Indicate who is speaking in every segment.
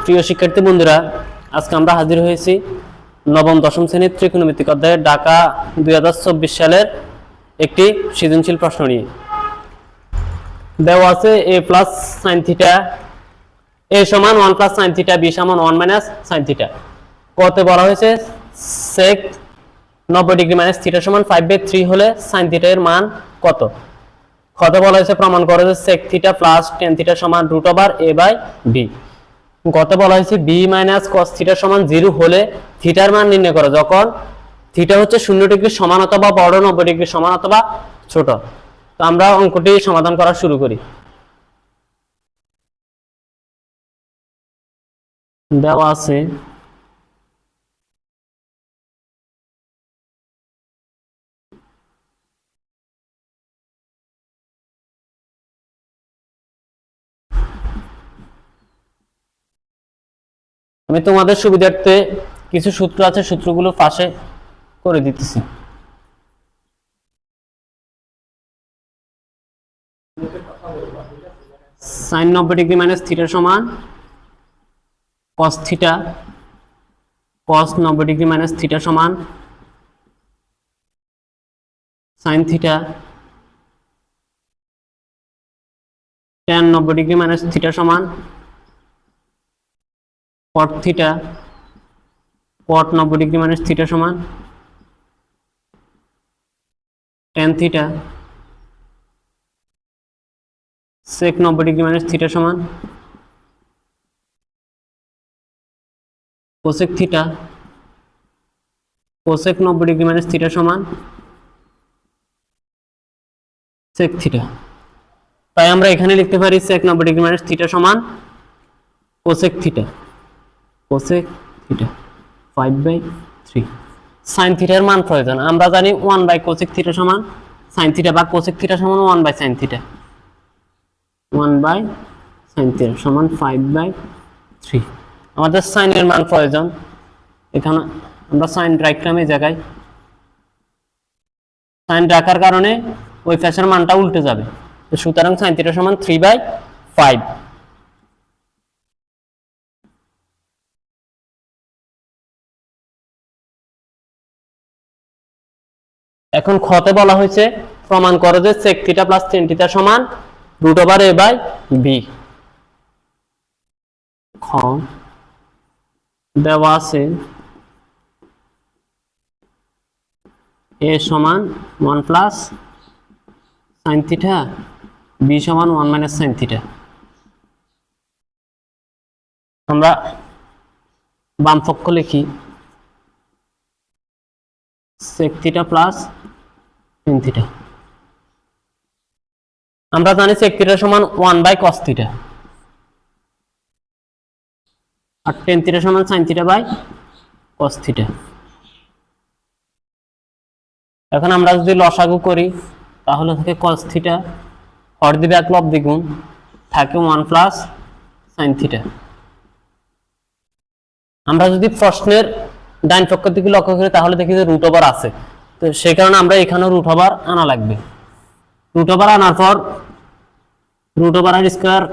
Speaker 1: প্রিয় শিক্ষার্থী বন্ধুরা, আজকে আমরা হাজির হয়েছি নবম দশম শ্রেণীর ত্রিকোণমিতিক অধ্যায়ে ঢাকা 2024 সালের একটি সৃজনশীল প্রশ্ন নিয়ে। দেওয়া আছে a plus sine theta, a সমান 1 প্লাস সাইন থিটা, b সমান 1 মাইনাস সাইন থিটা। কতে বলা হয়েছে sec 90 ডিগ্রি মাইনাস থিটা সমান 5/3 হলে সাইন থিটা এর মান কত? কত বলা হয়েছে প্রমাণ করো যে sec theta plus tan theta সমান √a/b। কত বলা হয়েছে b মাইনাস cos থিটা সমান 0 হলে থিটার মান নির্ণয় করো যখন থিটা হচ্ছে 0 ডিগ্রি সমান অথবা বড়, 90 ডিগ্রি সমান অথবা ছোট। তো আমরা অঙ্কটি সমাধান করা শুরু করি। দেওয়া আছে আমি তোমাদের সুবিধার্থে কিছু সূত্র আছে, সূত্রগুলো পাশে করে দিতেছি। sin 90 ডিগ্রি মাইনাস থিটা সমান cos theta, cos 90 degree minus theta সমান sin theta, tan 90 degree minus theta সমান cot theta, cot 90 degree minus theta সমান tan theta, sec 90 degree minus theta সমান cosec theta, cosec 90 degree minus theta সমান sec theta. তাই আমরা এখানে লিখতে পারি sec 90 ডিগ্রি মাইনাস থিটা সমান cosec theta, cosec theta 5/3। sin থিটার মান প্রয়োজন, আমরা জানি 1/cosec থিটা সমান sin থিটা বা cosec থিটা সমান 1/sin থিটা, 1/sin থিটা সমান 5/3। আমাদের sin এর মান প্রয়োজন, এখানে আমরা sin রাখলাম এই জায়গায়। sin রাখার কারণে ওই পাশের মানটা উল্টে যাবে, সুতরাং sin থিটা সমান 3/5। এখন খতে বলা হয়েছে প্রমাণ করো যে sec theta plus tan theta সমান √a/b। খ দেওয়া আছে a সমান 1 প্লাস সাইন থিটা, b সমান 1 মাইনাস সাইন থিটা। আমরা বাম পক্ষ লিখি sec theta plus tan theta. আমরা জানি sec থিটা সমান 1/cos থিটা আর tan থিটা সমান sin থিটা/cos থিটা। এখন আমরা যদি লসাগু করি তাহলে থাকে cos থিটা, হর দিবে এক লব দ্বিগুণ, থাকে 1 প্লাস sin থিটা। আমরা যদি প্রশ্নের ডান পক্ষের দিকে লক্ষ্য করি তাহলে দেখি যে √ওভার আছে, তো সেই কারণে আমরা এখানেও √ওভার আনা লাগবে। √ওভার আনার পর √ওভার আর স্কয়ার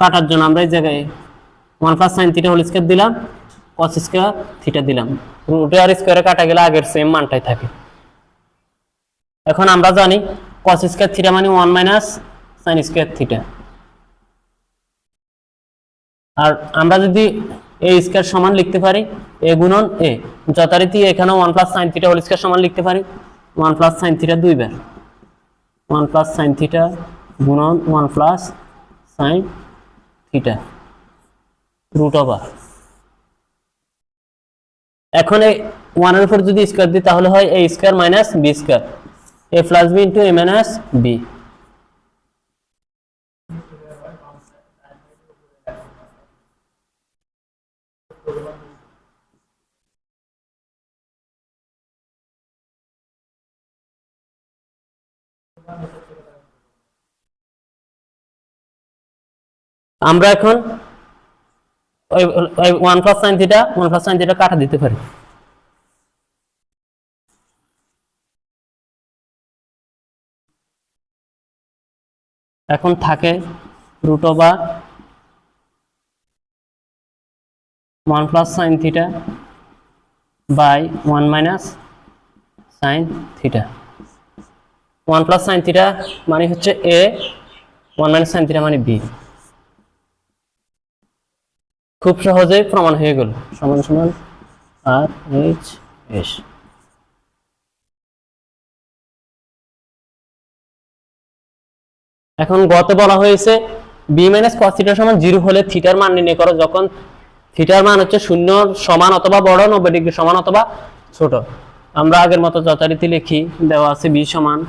Speaker 1: কাটার জন্য আমরা এই জায়গায় 1 plus sin theta whole square দিলাম, cos স্কয়ার থিটা দিলাম। √ওভার স্কয়ারে কাটা গেলে আগের সেম মানটাই থাকে। এখন আমরা জানি cos স্কয়ার থিটা মানে 1 মাইনাস sin স্কয়ার থিটা। আর আমরা যদি a স্কয়ার সমান লিখতে পারি a গুণন a, যথারীতি এখানে 1 plus sin theta whole square সমান লিখতে পারি 1 প্লাস sin থিটা দুইবার, 1 প্লাস sin থিটা গুণন 1 প্লাস sin থিটা √ওভার। এখন এই 1 এর উপর যদি স্কয়ার দিই তাহলে হয় a square minus b square, a plus b into a minus b। আমরা এখন ওই 1 plus sin theta 1 plus sin theta কাটা দিতে পারি। এখন থাকে √ওভার 1 plus sine theta by 1 minus sine theta. 1 plus sine theta মানে হচ্ছে এ, 1 মাইনাস সাইন থিটা মানে বি। খুব সহজেই প্রমাণ হয়ে গেল, সমান সমান আর এইচ এস। এখন গতে বলা হয়েছে বি মাইনাস কস থিটা সমান 0 হলে থিটার মান নির্ণয় করো যখন থিটার মান হচ্ছে 0 সমান অথবা বড়, 90 ডিগ্রি সমান অথবা ছোট। আমরা আগের মতো যথারীতি লিখি, দেওয়া আছে বি সমান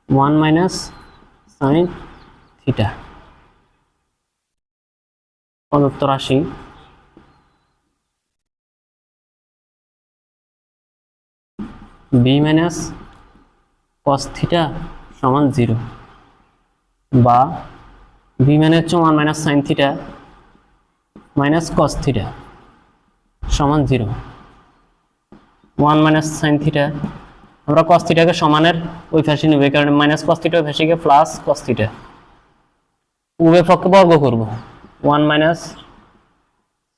Speaker 1: ওয়ান মাইনাস সাইন থিটা প্রদত্ত রাশি বি মাইনাস কস থিটা সমান 0 বা বি মানে হচ্ছে 1 minus sine theta minus cos theta সমান 0। 1 মাইনাস সাইন থিটা, আমরা কস থিটাকে সমানের ওই পাশে নেব, এই কারণে মাইনাস কস থিটা ওই পাশে গিয়ে প্লাস কস থিটা, উভয় পক্ষে বর্গ করব। 1 minus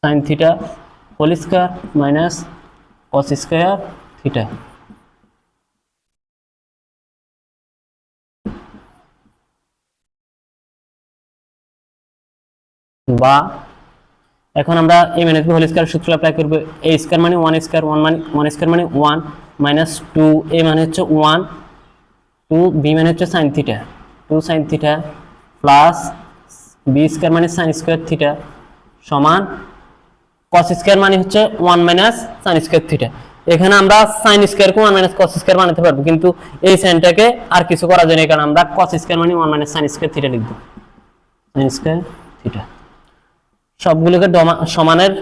Speaker 1: sine theta whole square minus cos square theta. বা এখন আমরা a minus b whole square সূত্র অ্যাপ্লাই করব। a স্কয়ার মানে 1 স্কয়ার, 1 স্কয়ার মানে 1 মাইনাস 2 a মানে হচ্ছে 1, 2 b মানে হচ্ছে sin theta, 2 sin theta plus b square মানে sin স্কয়ার থিটা সমান cos স্কয়ার মানে হচ্ছে 1 মাইনাস sin স্কয়ার থিটা। এখানে আমরা sin স্কয়ার কে 1 মাইনাস cos স্কয়ার বানাতে পারবো, কিন্তু এই সাইনটাকে আর কিছু করা যায় না, কারণ আমরা cos স্কয়ার মানে 1 মাইনাস sin স্কয়ার থিটা লিখব, sin স্কয়ার থিটা। সবগুলোকে সমানের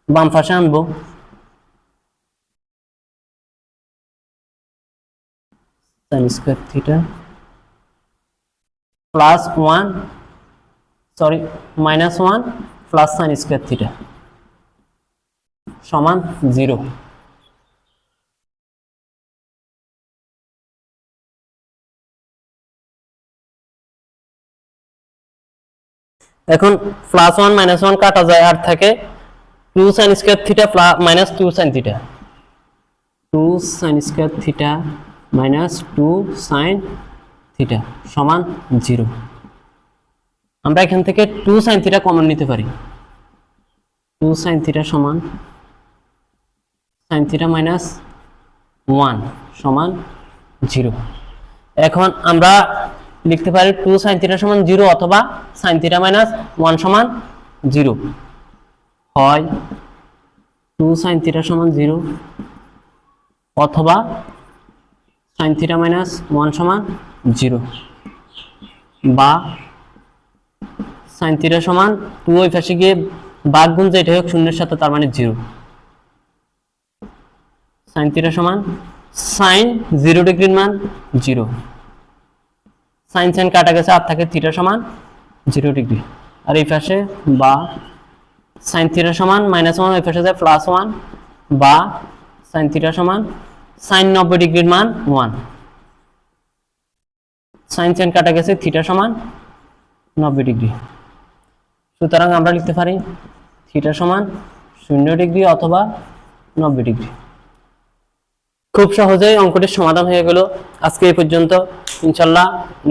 Speaker 1: বাম পাশে আনবো, sin square theta plus 1 sorry minus 1 plus sin square theta সমান 0। এখন প্লাস 1 মাইনাস 1 কাটা যায় আর থাকে 2 sin square theta minus 2 sin theta, 2 sin square theta minus 2 sin theta সমান 0। আমরা এখান থেকে 2 sin থিটা কমন নিতে পারি, 2 sin থিটা সমান sin থিটা মাইনাস 1 সমান 0। এখন আমরা লিখতে পারি 2 sin থিটা সমান 0 অথবা sin থিটা মাইনাস 1 সমান 0, হয় 2 sin থিটা সমান 0 অথবা sin থিটা মাইনাস 1 সমান 0, বা sin থিটা সমান 2 ওই পাশে গিয়ে ভাগ গুণ যেটা হোক শূন্যের সাথে তার মানে 0, sin থিটা সমান sin 0 ডিগ্রির মান 0, sin sin কাটা গেছে আর থাকে থিটা সমান 0 ডিগ্রি, আর এই পাশে বা sin থিটা সমান মাইনাস 1 ওই পাশে যায় প্লাস 1, বা sin থিটা সমান sin 90 ডিগ্রির মান 1, sin sin কাটা গেছে থিটা সমান 90 ডিগ্রি। সুতরাং আমরা লিখতে পারি থিটা সমান 0 ডিগ্রি অথবা 90 ডিগ্রি। খুব সহজেই অঙ্কটির সমাধান হয়ে গেল। আজকে এই পর্যন্ত, ইনশাআল্লাহ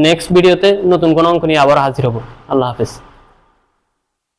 Speaker 1: নেক্সট ভিডিওতে নতুন কোনো অঙ্ক নিয়ে আবার হাজির হব। আল্লাহ হাফেজ।